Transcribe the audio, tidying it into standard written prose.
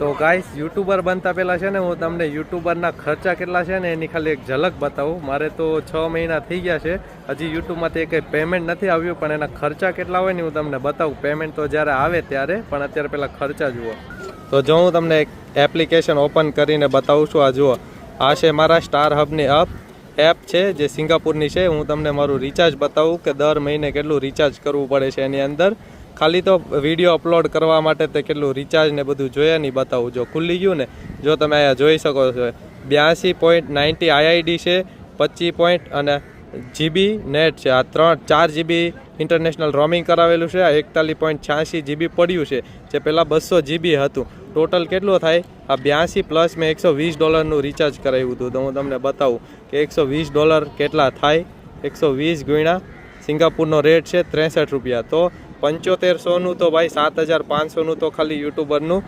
તો guys YouTuber બનતા પહેલાં છે ને હું તમને યુટ્યુબરના ખર્ચા કેટલા છે ને એની ખાલી એક ઝલક બતાવું. મારે તો 6 મહિના થઈ ગયા છે, હજી યુટ્યુબમાંથી કંઈ પેમેન્ટ નથી આવ્યું, પણ એના ખર્ચા કેટલા હોય ને હું તમને બતાવું. પેમેન્ટ તો જ્યારે આવે ત્યારે, પણ અત્યારે પહેલાં ખર્ચા જુઓ. તો જો હું તમને એક એપ્લિકેશન ઓપન કરીને બતાવું છું. આ જુઓ, આ છે મારા સ્ટાર હબની એપ છે જે સિંગાપુરની છે. હું તમને મારું રિચાર્જ બતાવું કે દર મહિને કેટલું રિચાર્જ કરવું પડે છે એની અંદર. ખાલી તો વિડીયો અપલોડ કરવા માટે તે કેટલું રિચાર્જ ને બધું જોયા નહીં બતાવું. જો ખુલ્લી ગયું ને, જો તમે અહીંયા જોઈ શકો છો 82.90 આઈઆઈડી છે, 25 અને જીબી નેટ છે. આ 4 જીબી ઇન્ટરનેશનલ રોમિંગ કરાવેલું છે. આ 41.86 જીબી પડ્યું છે, જે પહેલાં 200 જીબી હતું. ટોટલ કેટલું થાય? આ 82 પ્લસ મેં $120નું રિચાર્જ કરાવ્યું હતું. તો હું તમને બતાવું કે $120 કેટલા થાય. 120 ગુણ્યા સિંગાપુરનો રેટ છે 63 રૂપિયા. તો 7500નું તો ભાઈ 7500નું તો ખાલી યુટ્યુબરનું